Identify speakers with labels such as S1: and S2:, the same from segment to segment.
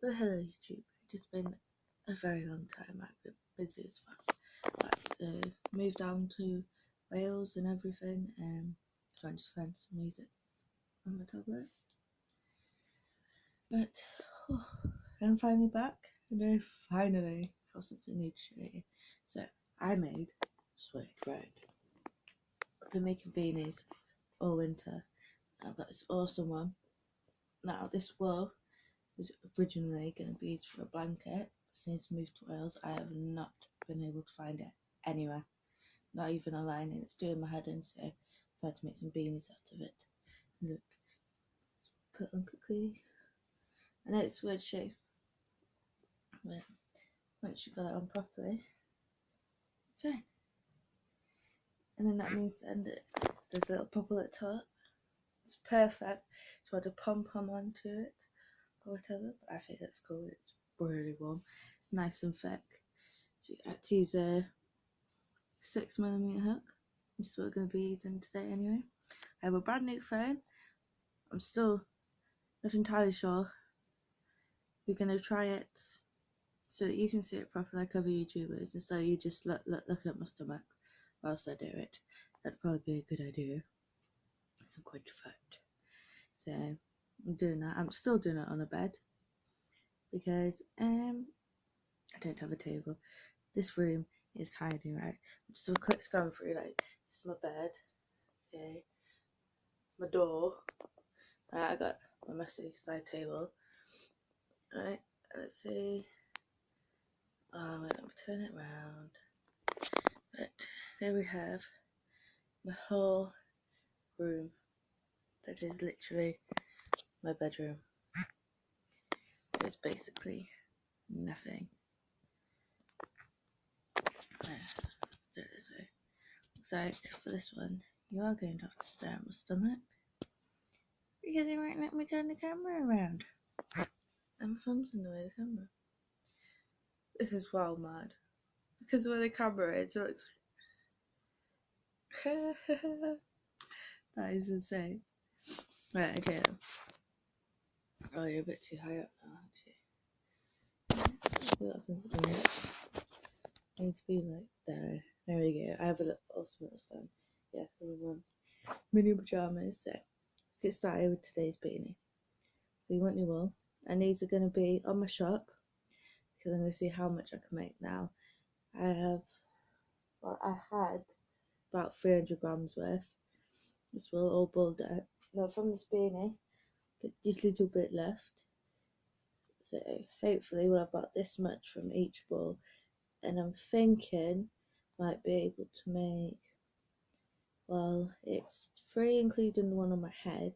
S1: Well, hello YouTube. It's been a very long time. I've been busy as fuck. But moved down to Wales and everything, so I just found some music on my tablet. But I'm finally back, and I finally got something new to show you. So I made sweet bread. I've been making beanies all winter. I've got this awesome one. Now this wool was originally going to be used for a blanket. Since I moved to Wales, I have not been able to find it anywhere, not even online, and it's doing my head in, so I decided to make some beanies out of it. Look, put on quickly. I know it's a weird shape, but once you've got it on properly, it's fine. And then that means then that there's a little bubble at the top. It's perfect to add a pom-pom onto it or whatever, but I think that's cool. It's really warm. It's nice and thick. So you have to use a 6mm hook, which is what we're going to be using today anyway. I have a brand new phone. I'm still not entirely sure. We're going to try it so that you can see it properly like other YouTubers, instead of you just looking at my stomach whilst I do it. That'd probably be a good idea. So I'm quite fat. So I'm doing that. I'm still doing it on a bed because I don't have a table. This room is tiny, right? Just a quick scan through, like, this is my bed, okay, my door, I got my messy side table, right, let's see, let me turn it round, but there we have my whole room. That is literally my bedroom. It's basically nothing. Let's do it this way. Looks like for this one, you are going to have to stare at my stomach because you won't let me turn the camera around. And my thumb's in the way of the camera. This is wild mad. Because where the camera is, it looks that is insane. Right, okay. Oh, you're a bit too high up now, actually. Let's see what happens at the minute. I need to be like there. There we go. I have a awesome little stand. Yes, I have mini pajamas. So let's get started with today's beanie. So you want your wool, and these are going to be on my shop because I'm going to see how much I can make now. I had about 300 grams worth. This will all balled up. Now from this beanie, get this little bit left. So hopefully we'll have about this much from each ball. And I'm thinking might be able to make, well, it's 3 including the one on my head.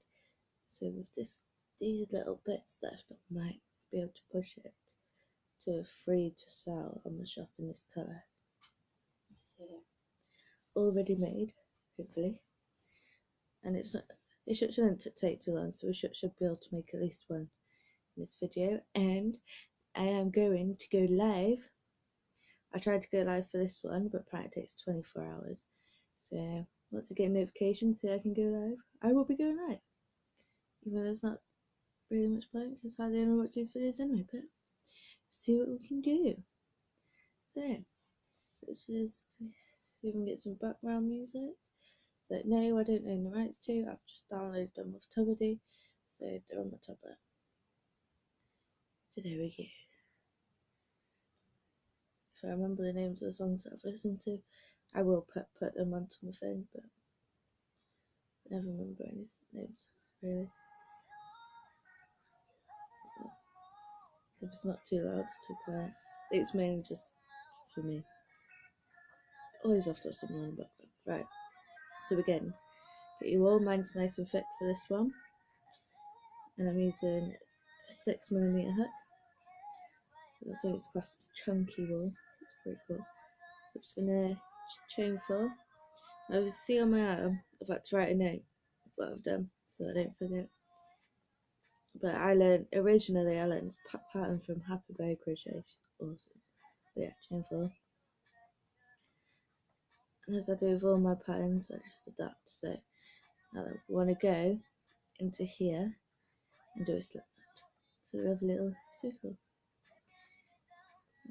S1: So with these little bits left, I might be able to push it to 3 to sell on the shop in this colour. So already made, hopefully. And it shouldn't take too long, so we should be able to make at least one in this video. And I am going to go live. I tried to go live for this one, but apparently it takes 24 hours. So once I get a notification, say I can go live, I will be going live. Even though there's not really much point, because I don't know what these videos anyway, but see what we can do. So let's just see if we can get some background music. But no, I don't own the rights to. I've just downloaded them off Tubbedy, so they're on my tablet. So there we go. If I remember the names of the songs that I've listened to, I will put them onto my phone, but I never remember any names, really. If it's not too loud, too quiet. It's mainly just for me. Always have to have someone in the background. Right, so again, get your wool. Mine's nice and thick for this one. And I'm using a 6mm hook. I think it's classed as chunky wool. It's pretty cool. So I'm just going to chain 4. Now, you see on my arm, I've had to write a note of what I've done so I don't forget. But originally I learned this pattern from Happy Berry Crochet. Awesome. But yeah, chain 4. And as I do with all my patterns, I just adapt. So now we want to go into here and do a slip knot. So we have a little circle.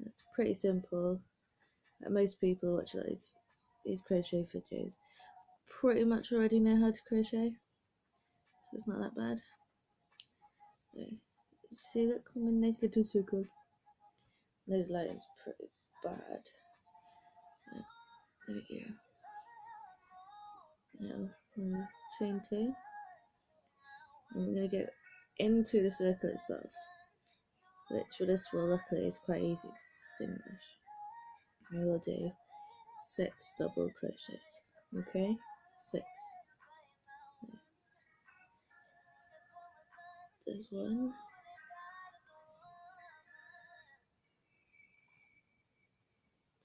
S1: It's pretty simple. Most people watch like these crochet videos pretty much already know how to crochet, so it's not that bad. So, you see that come in nice little circle. No, the lighting's pretty bad. Yeah, there we go. Now we'll chain 2, and we're going to go into the circle itself, which for this one luckily is quite easy to distinguish. And we'll do 6 double crochets. Okay, 6. There's 1,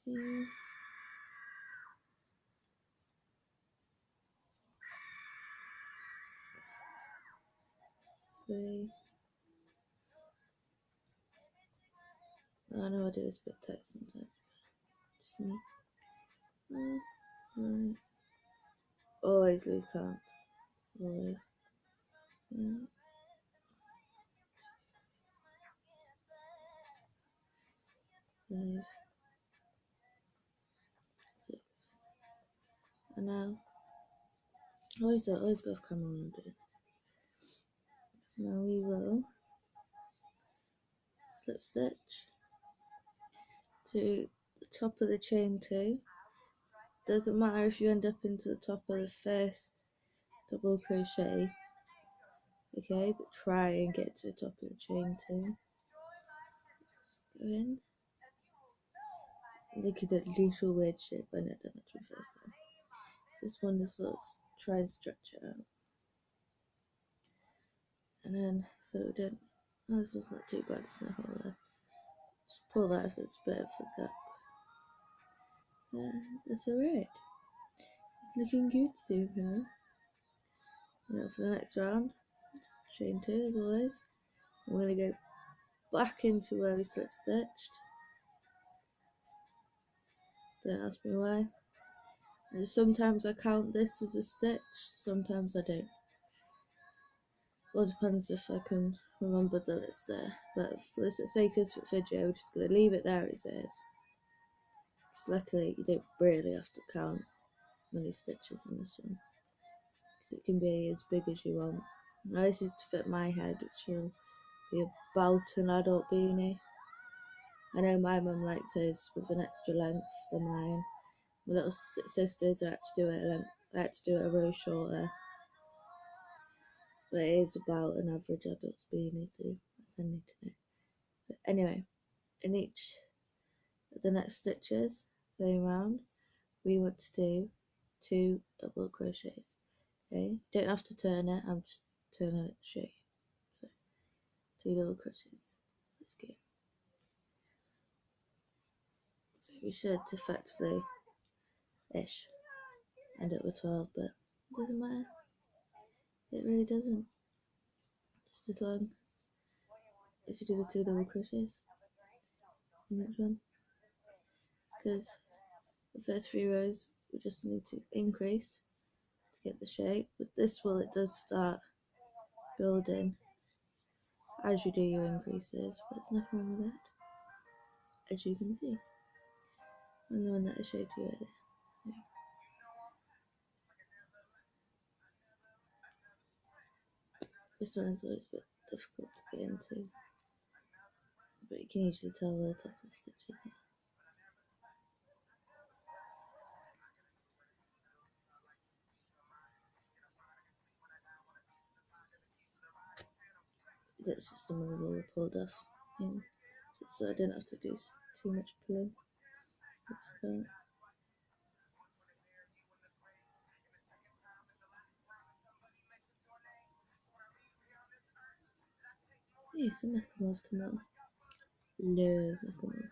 S1: 2, 3. I know I do this a bit tight sometimes. Always lose count. Always. 5, 6. And now, always go off camera when I do it. Now we will slip stitch to the top of the chain 2. Doesn't matter if you end up into the top of the first double crochet, okay, but try and get to the top of the chain 2. Just go in. Look at that little weird shape. I know, done it for the first time. Just want to sort of try and stretch it out. And then, so we don't, oh, this one's not too bad, there's no hole there. Just pull that if it's a bit of a gap. That's alright. It's looking good so far. Now for the next round, chain 2 as always. I'm going to go back into where we slip stitched. Don't ask me why. And sometimes I count this as a stitch, sometimes I don't. Well, depends if I can remember that it's there. But for the sake of this video, we're just going to leave it there as it is. Because luckily you don't really have to count many stitches in this one, because it can be as big as you want. Now this is to fit my head, which will be about an adult beanie. I know my mum likes hers with an extra length than mine. My little sisters, I had to do it a row shorter. But it is about an average adult's beanie, so that's all I need to know. So anyway, in each of the next stitches going round, we want to do 2 double crochets. Okay, don't have to turn it, I'm just turning it to show you. So 2 double crochets. Let's go. So we should effectively ish end up with 12, but it doesn't matter. It really doesn't. Just as long as you do the 2 double crochets in each one. Because the first 3 rows we just need to increase to get the shape. With this wool it does start building as you do your increases, but there's nothing wrong with that, as you can see. And the one that I showed you earlier. Yeah. This one is always a bit difficult to get into, but you can usually tell where the top of the stitches are. That's just some of the wool pulled off, just so I didn't have to do too much pulling at the start. Hey, some Mechamores come on. Love Mechamore.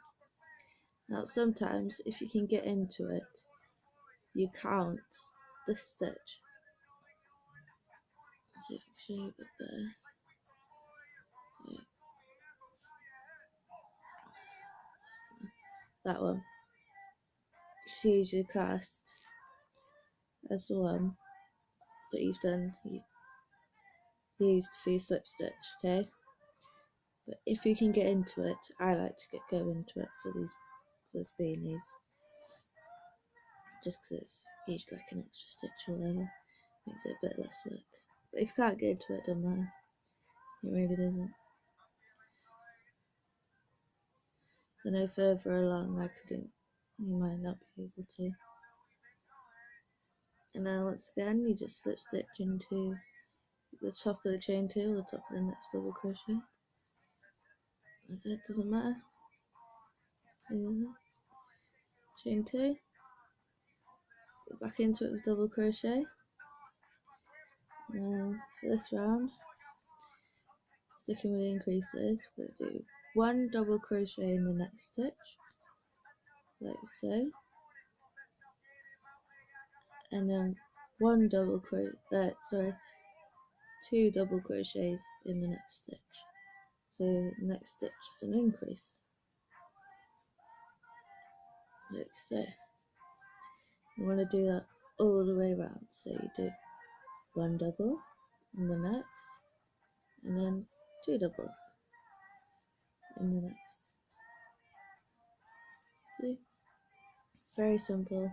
S1: Now sometimes if you can get into it, you count the stitch. Let's see if I can show you a bit better. That one. It's usually classed as the one that you've used for your slip stitch, okay? But if you can get into it, I like to go into it for these beanies, just because it's usually like an extra stitch or whatever, makes it a bit less work. But if you can't get into it, don't matter. It really doesn't. So no further along, you might not be able to. And then once again, you just slip stitch into the top of the chain 2 or the top of the next double crochet. As it doesn't matter. Chain 2, go back into it with double crochet. Now for this round, sticking with the increases, we'll do 1 double crochet in the next stitch, like so, and then 2 double crochets in the next stitch. So the next stitch is an increase, like so. You want to do that all the way around. So you do 1 double in the next, and then 2 double in the next. See? Very simple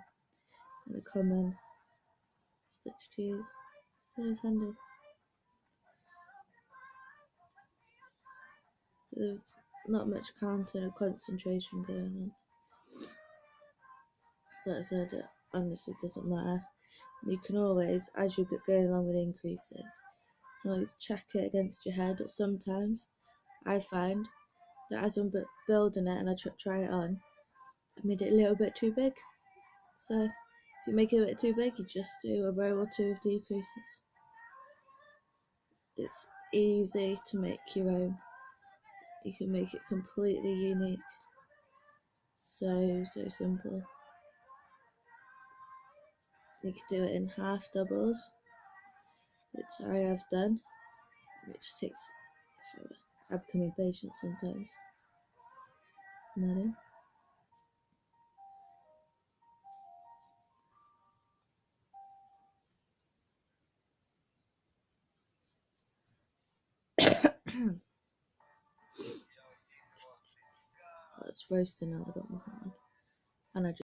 S1: and a common stitch to use. So it's handy. There's not much counting or concentration going on. So like I said, it honestly doesn't matter. You can always, as you get going along with increases, you can always check it against your head. But sometimes I find that as I'm building it and I try it on, I made it a little bit too big. So if you make it a bit too big, you just do a row or 2 of decreases. It's easy to make your own. You can make it completely unique. So simple. You can do it in half doubles, which I have done, which takes forever. I'm becoming impatient sometimes. Matter. Oh, it's roasting now, I got my hand. And I just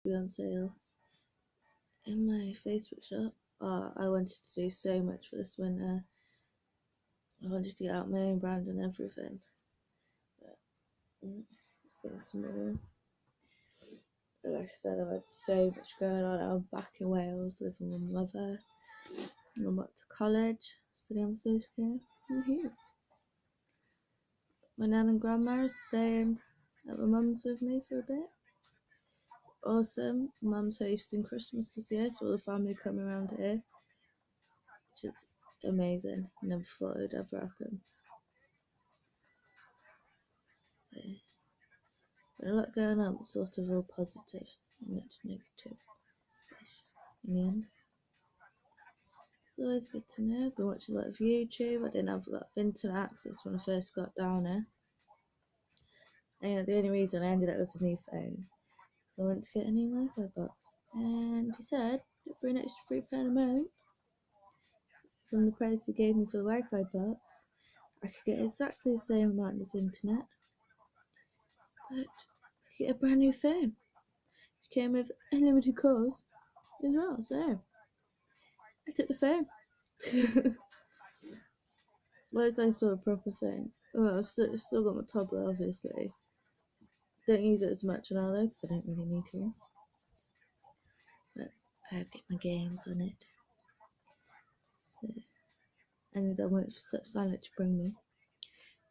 S1: be on sale in my Facebook shop. Oh, I wanted to do so much for this winter. I wanted to get out my own brand and everything. But it's getting small. Like I said, I've had so much going on. I'm back in Wales living with my mother. I'm up to college, studying social care. I'm here. My nan and grandma are staying at my mum's with me for a bit. Awesome. Mum's hosting Christmas this year, so all the family come around here, which is amazing. Never thought it would ever happen. But a lot going on, but sort of all positive and not negative in the end. It's always good to know. I've been watching a lot of YouTube. I didn't have a lot of internet access when I first got down here. And the only reason I ended up with a new phone, so I went to get a new Wi-Fi box. And he said, for an extra £3 a month, from the price he gave me for the Wi-Fi box, I could get exactly the same amount as internet, but I could get a brand new phone. It came with unlimited calls as well, so I took the phone. Well, it's nice to have a proper phone. Well, I've still got my tablet, obviously. Don't use it as much now though, because I don't really need to. But I get my games on it. So, and I'm waiting for Silent to bring me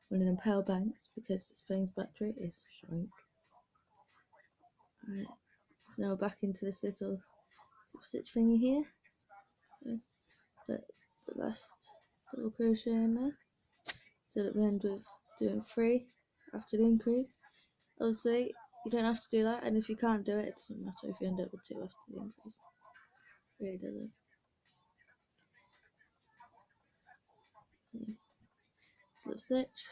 S1: one of them power banks because this phone's battery is shrunk. Right, so now we're back into this little stitch thingy here. So the last little crochet in there. So that we end with doing 3 after the increase. Obviously, you don't have to do that, and if you can't do it, it doesn't matter if you end up with 2 after the increase. It really doesn't. So, slip stitch,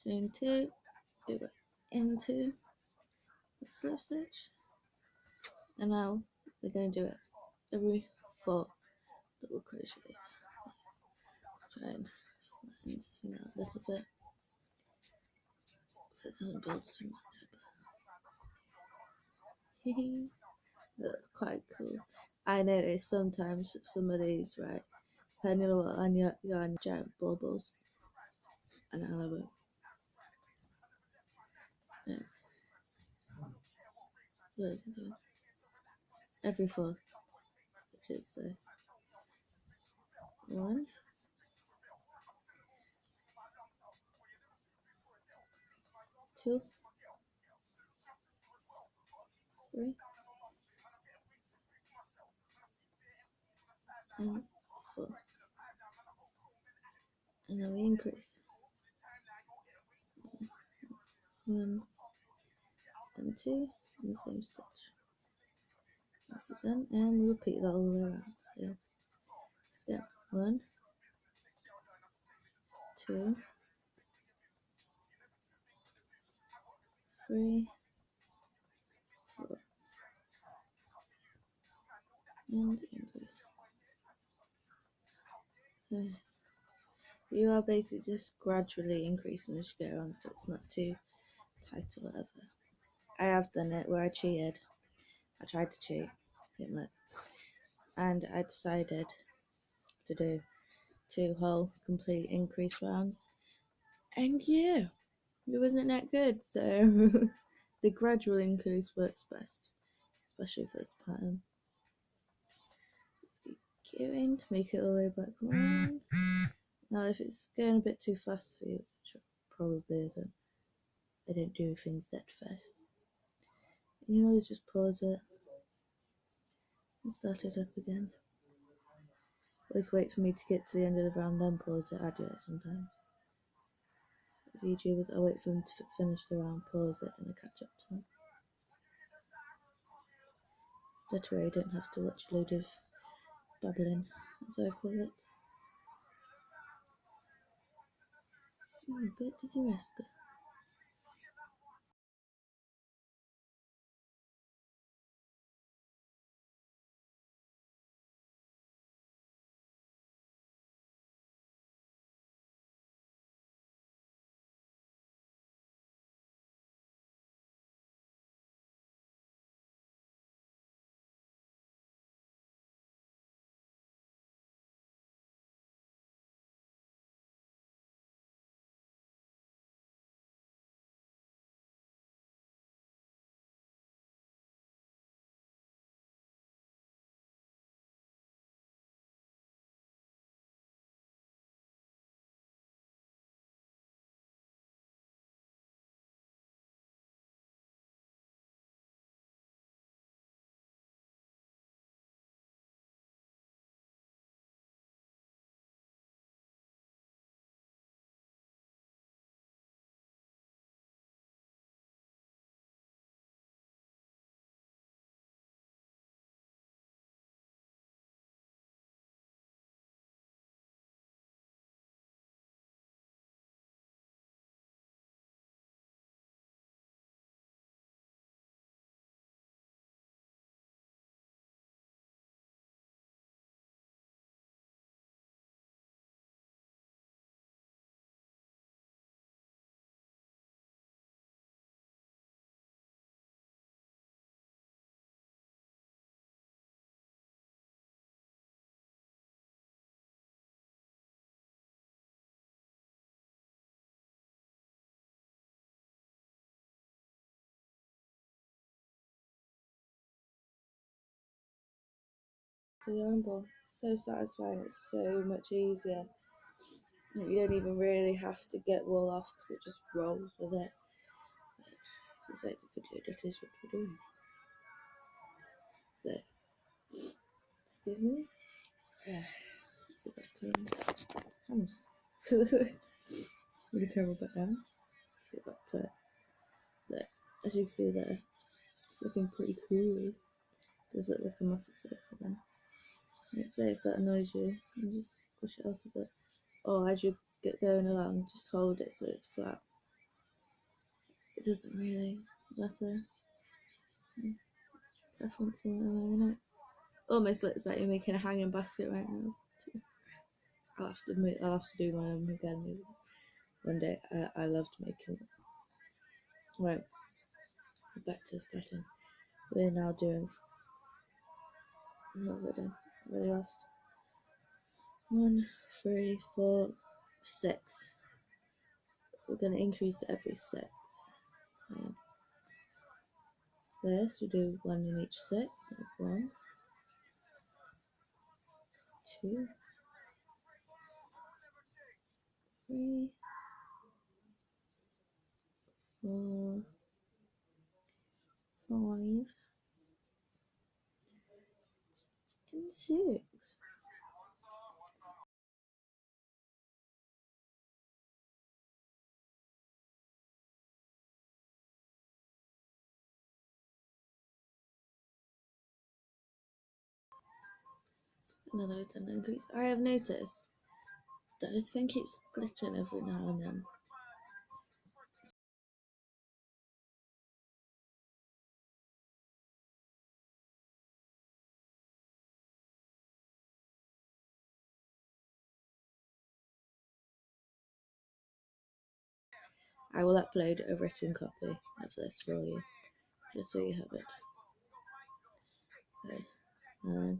S1: chain 2, go back into the slip stitch, and now we're going to do it every 4 double crochets. Let's try and flatten this thing out a little bit so it doesn't build too much. That's quite cool. I notice sometimes some of these, right, depending on what on your giant bubbles, and I love it. Yeah. What is it doing? Every 4, I should say. 1, 2, 3, and 4. And then we increase. 1 and 2 in the same stitch. That's it done, and we repeat that all the way around. So, 1, 2, 3, 4, and increase. So you are basically just gradually increasing as you go on, so it's not too tight or whatever. I have done it where I cheated. I tried to cheat, didn't work, and I decided to do 2 whole complete increase rounds, and yeah, it wasn't that good. So the gradual increase works best, especially for this pattern. Let's keep going to make it all the way back around. Now if it's going a bit too fast for you, which it probably isn't, I don't do things that fast, you can always just pause it and start it up again. Or you can wait for me to get to the end of the round, then pause it. I do that sometimes. With YouTubers, I wait for them to finish the round, pause it, and I catch up to them. That way I don't have to watch a load of babbling, as I call it. But does he rest? to the iron board. So satisfying. It's so much easier. You don't even really have to get wool off because it just rolls with it. For the sake of the video, that is what we're doing. So, excuse me. Get back to hands. With the camera back down. Let's get back to it. So, as you can see there, it's looking pretty cool. Does look like a massive circle then. Let's say if that annoys you, and just push it out a bit. Or as you get going along, just hold it so it's flat. It doesn't really matter. Preference on it. Almost looks like you're making a hanging basket right now. I'll have to do my own again one day. I loved making it. Right, back to this pattern. We're now doing. What was I doing? Really lost. 1, 3, 4, 6. We're going to increase every 6. So first we do 1 in each 6. So 1, 2, 3, 4, 5, and 6. Another 10 increase. I have noticed that this thing keeps glitching every now and then. I will upload a written copy of this for you, just so you have it. Okay. And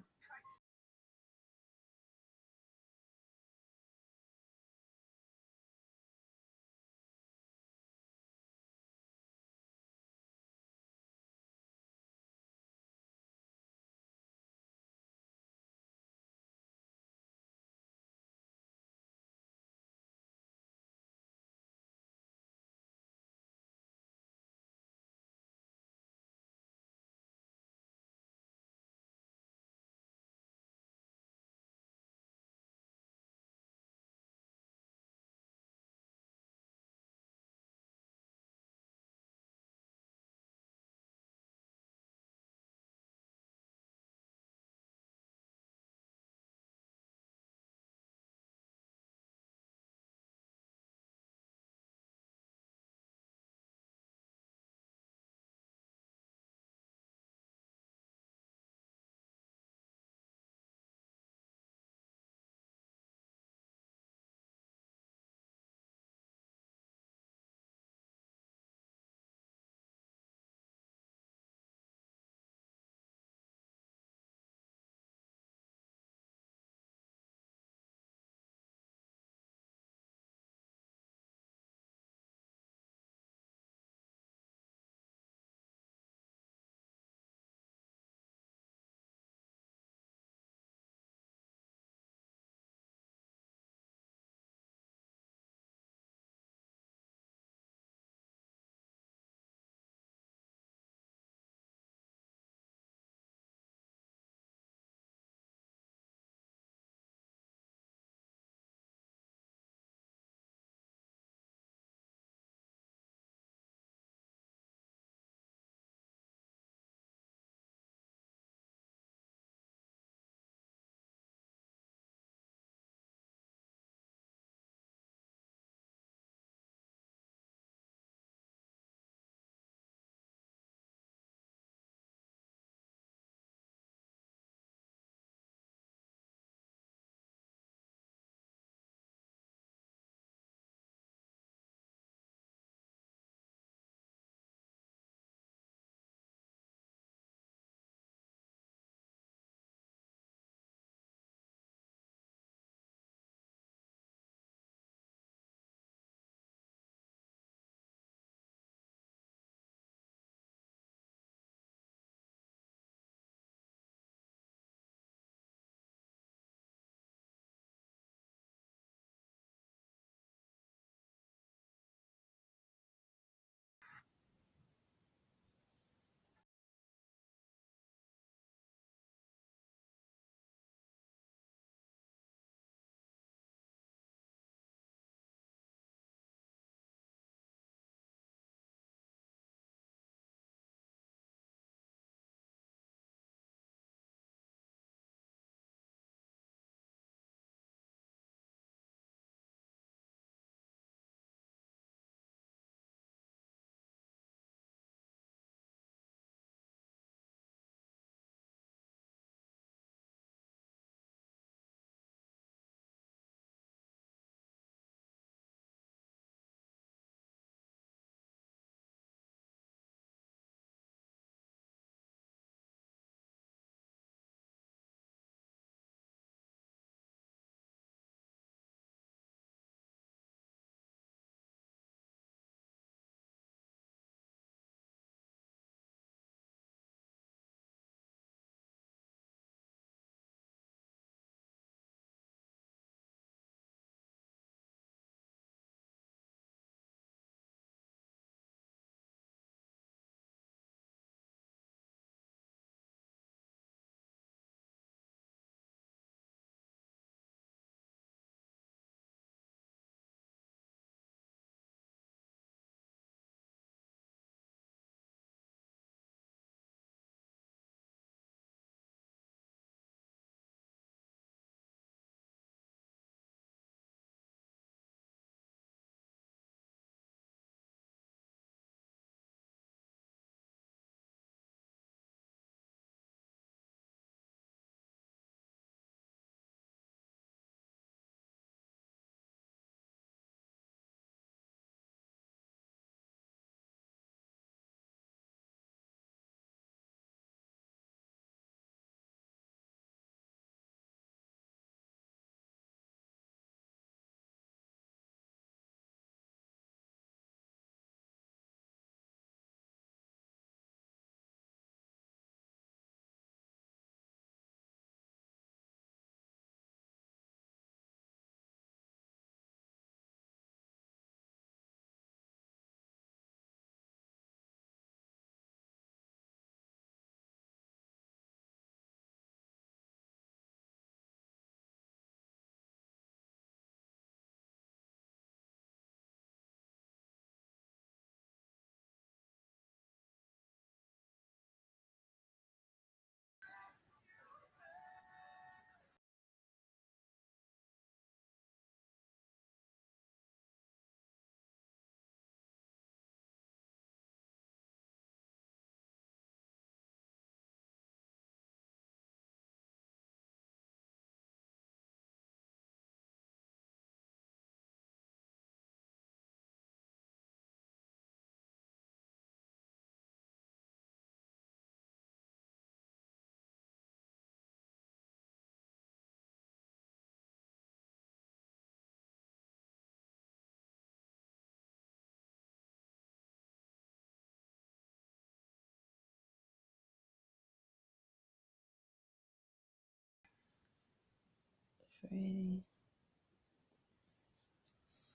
S1: 3,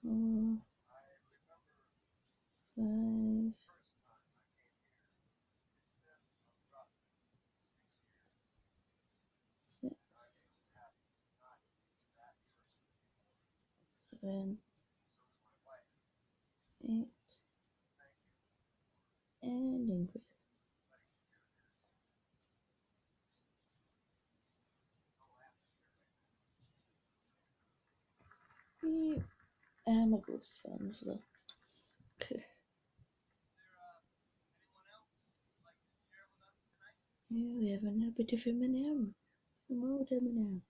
S1: 4, 5, 6, 7, 8, and increase. Beep. And my gloves fun as well. Yeah, we have a bit of M&M. Some old M&M.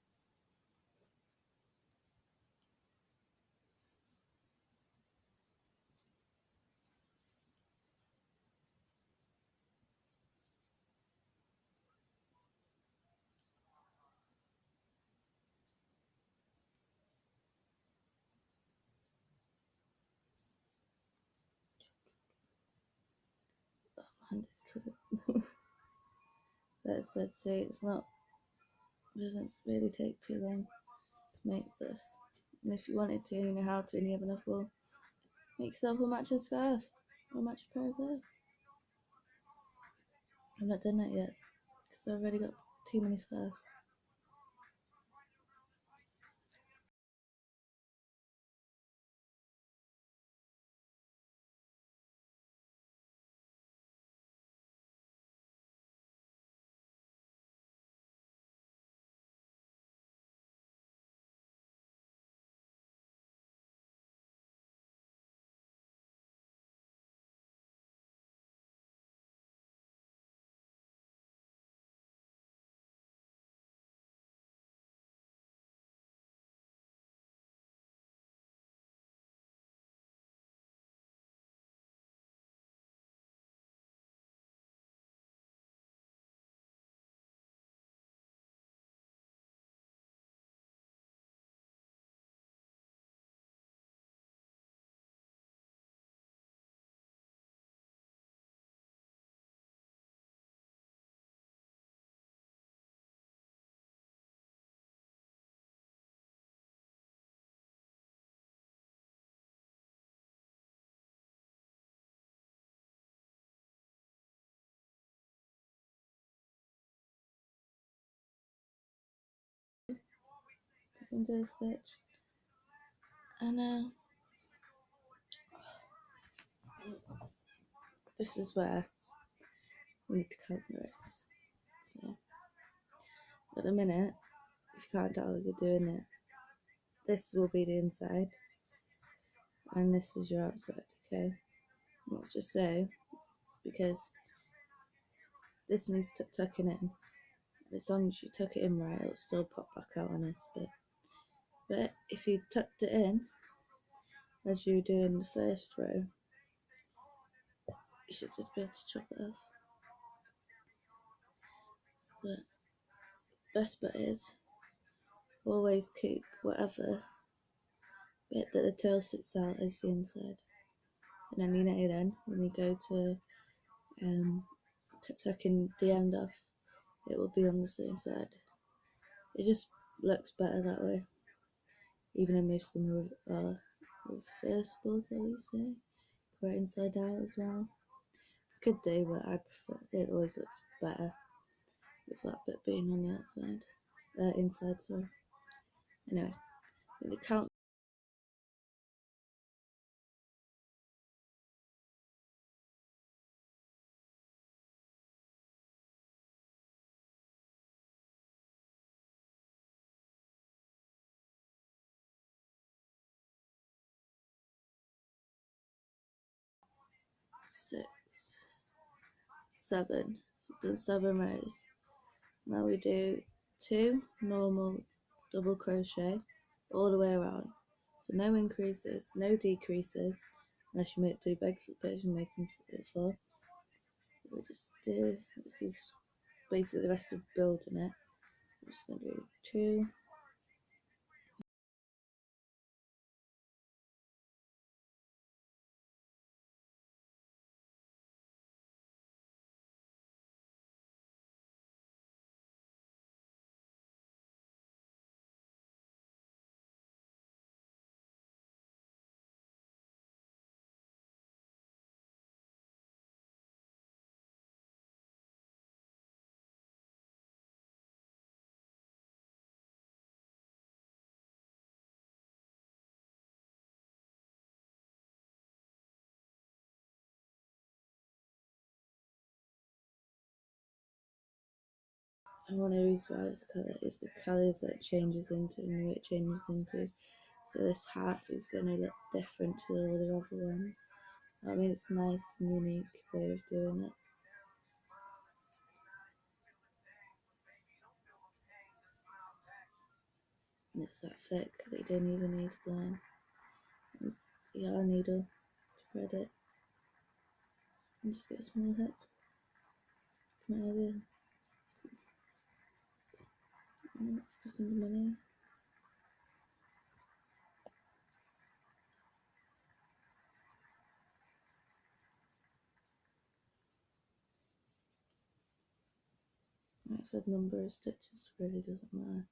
S1: Oh, hand is covered. Let's say it doesn't really take too long to make this. And if you wanted to, you know how to, and you have enough wool, make yourself a matching scarf or matching pair of gloves. I've not done that yet because I've already got too many scarves. Into a stitch, and this is where we need to count the wrists. So at the minute, if you can't tell as you're doing it, this will be the inside and this is your outside. Okay, let's just say, because this needs tucking in, as long as you tuck it in right, it'll still pop back out on this bit. But if you tucked it in as you were doing the first row, you should just be able to chop it off. But best bet is always keep whatever bit that the tail sits out as the inside, and then you know, then when you go to tucking the end off, it will be on the same side. It just looks better that way, even though most of them are reversible, so you say, right inside out as well. Could do, but I prefer it. Always looks better with that bit being on the outside, inside. Sorry. Anyway, the count. 6, 7. So we've done 7 rows. Now we do 2 normal double crochet all the way around. So no increases, no decreases, unless you do big version making it for. So we just do, this is basically the rest of building it. So I'm just going to do 2, And one of the reasons why it's colour is the colours that it changes into and the way it changes into. So this hat is going to look different to all the other ones. I mean, it's a nice and unique way of doing it. And it's that thick that you don't even need one yarn needle to thread it. And just get a small hook. Come out of there. And it's stuck in the money. Like I said, number of stitches really doesn't matter.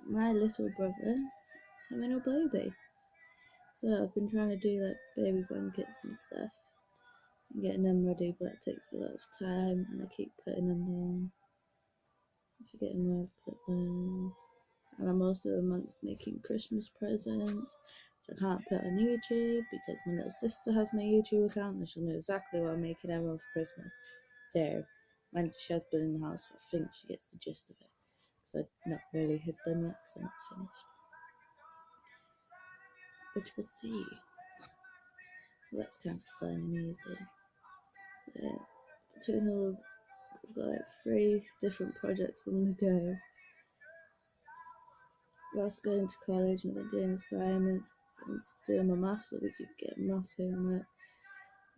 S1: My little brother is having a baby. So I've been trying to do like baby blankets and stuff and getting them ready, but it takes a lot of time and I keep putting them down. I'm forgetting where I've put them. And I'm also amongst making Christmas presents, which I can't put on YouTube because my little sister has my YouTube account and she'll know exactly what I'm making everyone for Christmas. So when she has been in the house, I think she gets the gist of it. Because I've not really hid them yet because they're not finished. Which we'll see. So that's kind of fun and easy. Yeah, between all, I've got like 3 different projects on the go. Whilst going to college and I've been doing assignments and doing my maths so we could get maths homework.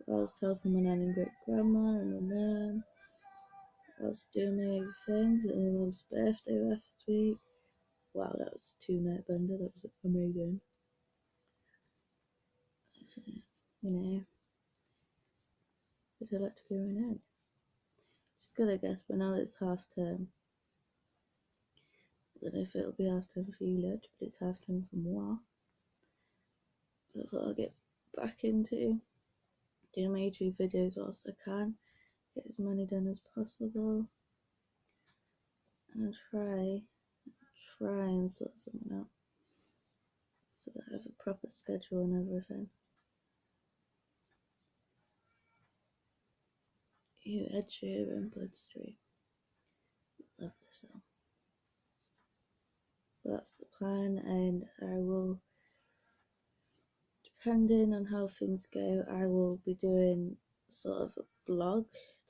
S1: I was helping my nan and great grandma and my mum. I was doing my other things at my mum's birthday last week. Wow, that was a 2-night bender, that was amazing. So, you know, would I like to go in? Just gotta guess, but now it's half term. I don't know if it'll be half term for you lot, but it's half term for moi. So I thought I'll get back into doing my YouTube videos whilst I can. get as many done as possible, and try and sort something out so that I have a proper schedule and everything. You Ed Sheeran, Bloodstream. Love this song. But that's the plan, and I will, depending on how things go, I will be doing sort of a blog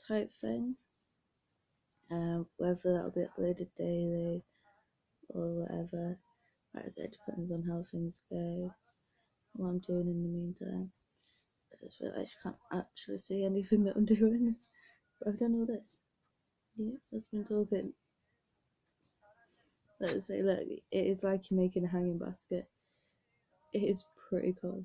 S1: type thing. Whether that'll be uploaded daily or whatever. Like I said, depends on how things go, what I'm doing in the meantime. I just realised you can't actually see anything that I'm doing. But I've done all this. Yeah, I've been talking. Let's say, look, it is like you're making a hanging basket. It is pretty cool.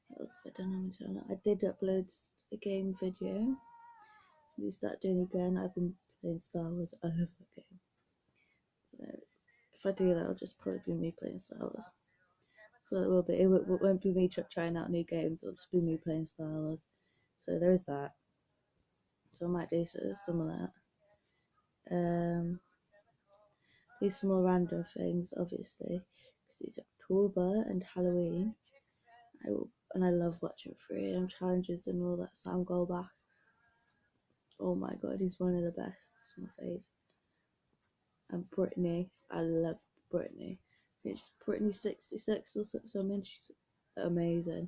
S1: What else have I done on my channel? I did upload a game video. We start doing again. I've been playing Star Wars. I love that game. So if I do that, it'll just probably be me playing Star Wars. So it will be. It won't be me trying out new games. It'll just be me playing Star Wars. So there is that. So I might do some of that. Do some more random things, obviously, because it's October and Halloween. I love watching 3 AM challenges and all that. Sam Goldbach. Oh my god, he's one of the best. It's my fave. And Brittany, I love Brittany. It's Brittany 66 or something. She's amazing.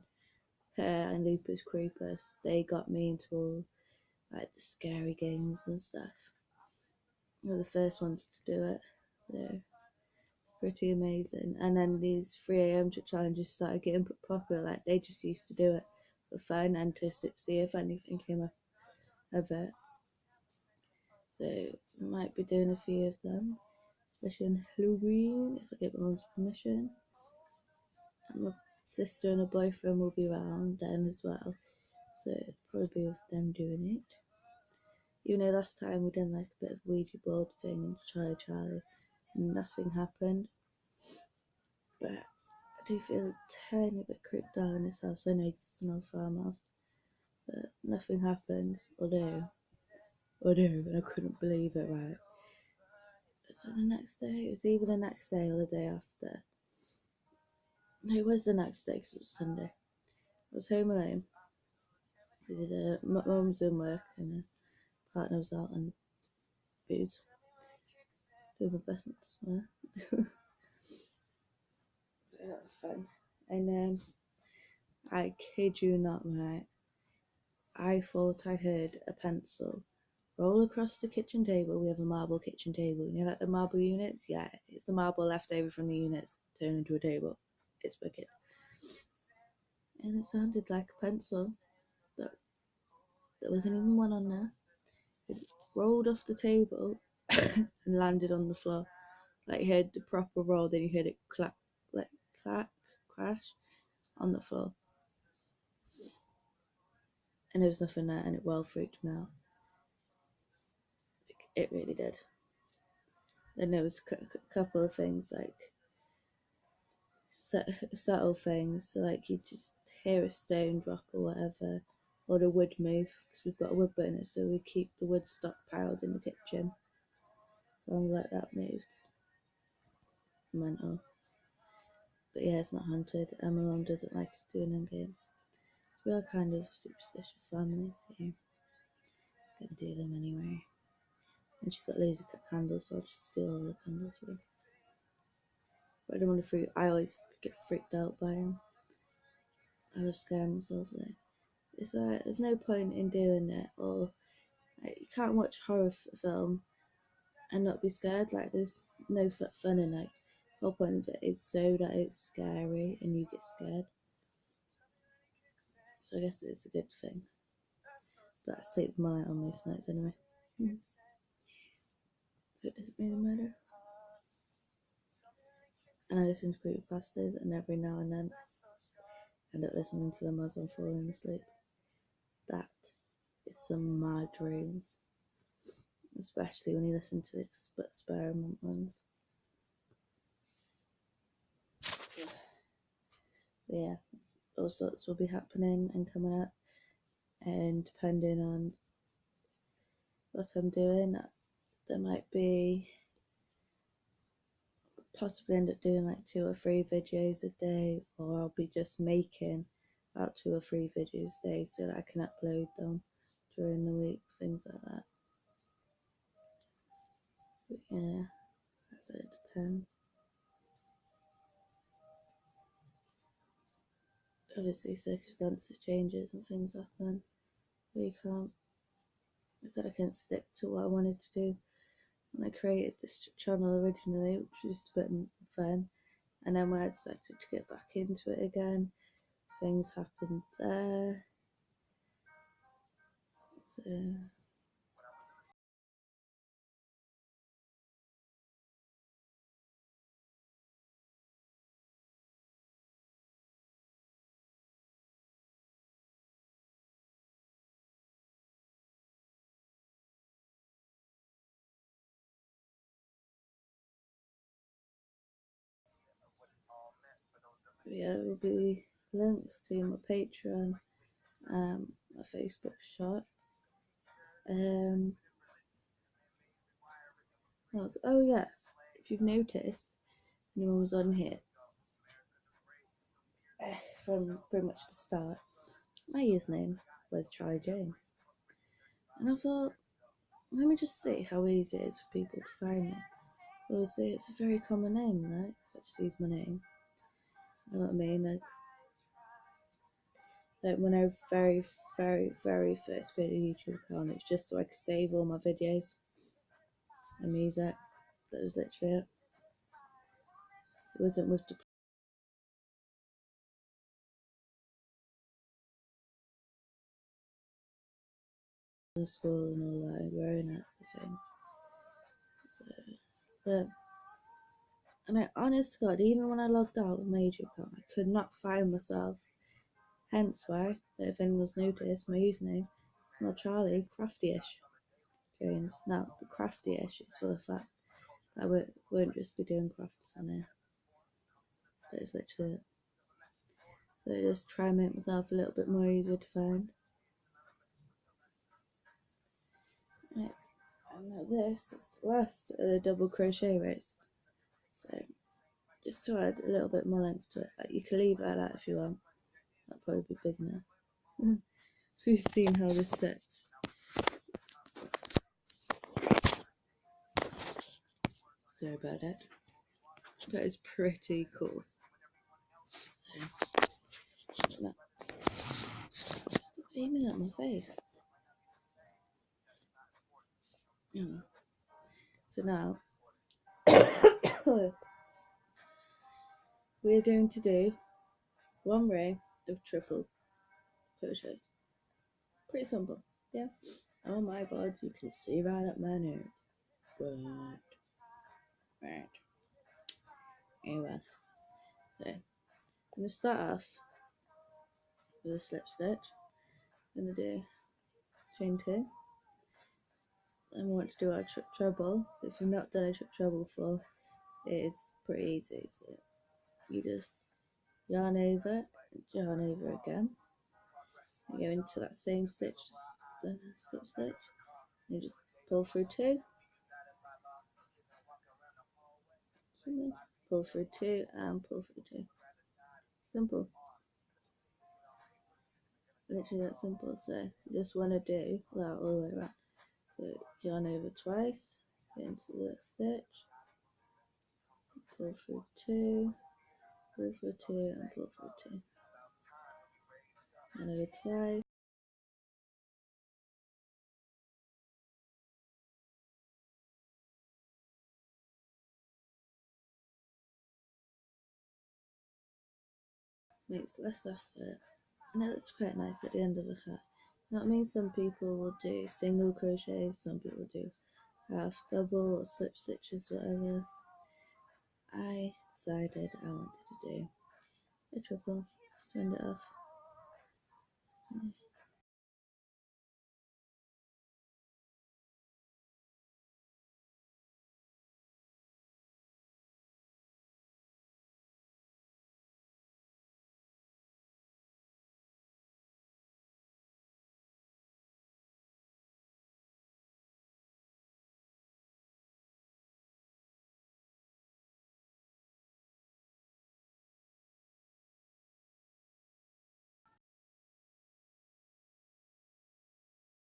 S1: Her and Lupus Creepus, they got me into all like the scary games and stuff. They were the first ones to do it. They're pretty amazing. And then these 3 AM challenges started getting popular. Like they just used to do it for fun and to see if anything came up of it. So I might be doing a few of them, especially on Halloween if I get my mum's permission. And my sister and her boyfriend will be around then as well, so it'll probably be with them doing it. Even though last time we done like a bit of Ouija board thing and Charlie, nothing happened. But I do feel a tiny bit creeped out in this house. I know it's an old farmhouse, but nothing happened. Although I couldn't believe it, right? So the next day, it was either the next day or the day after. No, it was the next day because it was Sunday. I was home alone. My mum was in work and her partner was out on booze. Doing my best not to swear. So that was fun. And I kid you not, right? I thought I heard a pencil roll across the kitchen table. We have a marble kitchen table. You know, like the marble units? Yeah, it's the marble left over from the units turned into a table. It's wicked. And it sounded like a pencil. But there wasn't even one on there. It rolled off the table and landed on the floor. Like you heard the proper roll, then you heard it clack, crash on the floor. And there was nothing there, and it well freaked me out. It really did. Then there was a couple of things like subtle things, so like you just hear a stone drop or whatever, or the wood move because we've got a wood burner, so we keep the wood stockpiled in the kitchen. So I'm like that moved. Mental. But yeah, it's not haunted, and my mum doesn't like us doing them games. We are kind of a superstitious family, so gonna do them anyway. And she's got laser cut candles, so I'll just steal all the candles for her. But I don't want to freak. I always get freaked out by them. I love scaring myself though. It's alright. There's no point in doing it, or like, you can't watch horror film and not be scared. Like there's no fun in it. The whole point of it is so that it's scary and you get scared. So I guess it's a good thing. But I sleep with my light on most nights anyway. So it doesn't really matter. And I listen to creepypastas, and every now and then I end up listening to them as I'm falling asleep. That is some mad dreams. Especially when you listen to experiment ones. But yeah, all sorts will be happening and coming up, and depending on what I'm doing, there might be possibly end up doing like 2 or 3 videos a day, or I'll be just making about 2 or 3 videos a day so that I can upload them during the week, things like that. But yeah, so it depends. Obviously circumstances changes and things happen, but you can't, I said I can't stick to what I wanted to do when I created this channel originally, which was just a bit fun. And then when I decided to get back into it again, things happened there. So yeah, there will be links to my Patreon, my Facebook shop. Oh yes, if you've noticed, anyone was on here from pretty much the start, my username was Charlie James, and I thought, let me just see how easy it is for people to find me. Obviously, it's a very common name, right? So I just use my name. You know what I mean? Like when I very first created a YouTube account, it's just so I could save all my videos and music. That was literally it. It wasn't with the school and all that, growing up and things. So, but, and honest to God, even when I logged out of my YouTube account, I could not find myself. Hence why, if anyone's noticed, my username is not Charlie, Crafty-ish James. Now, the Crafty-ish is for the fact that I won't just be doing crafts on here. That is literally it. So I just try and make myself a little bit more easier to find. Right, and now this is the last of the double crochet rows. So just to add a little bit more length to it. Like, you can leave that out if you want. That'll probably be big enough. We've seen how this sits. Sorry about that. That is pretty cool. So, stop aiming at my face. Yeah. So now we're going to do 1 row of triple crochets. Pretty simple, yeah. Oh my god, you can see right up my nose. Right. Anyway, so I'm going to start off with a slip stitch. I'm going to do chain 2. Then we want to do our treble. So if you've not done a treble before, it is pretty easy. So you just yarn over again. You go into that same stitch, the slip stitch. You just pull through 2. Pull through 2 and pull through 2. Simple. Literally that simple. So you just want to do that all the way around. So yarn over twice, get into the stitch, pull through 2, pull through 2 and pull through 2. Yarn over twice. Makes less effort, and it looks quite nice at the end of a hat. Now, I mean, some people will do single crochets, some people do half double or slip stitches, whatever. I decided I wanted to do a triple. Just turned it off.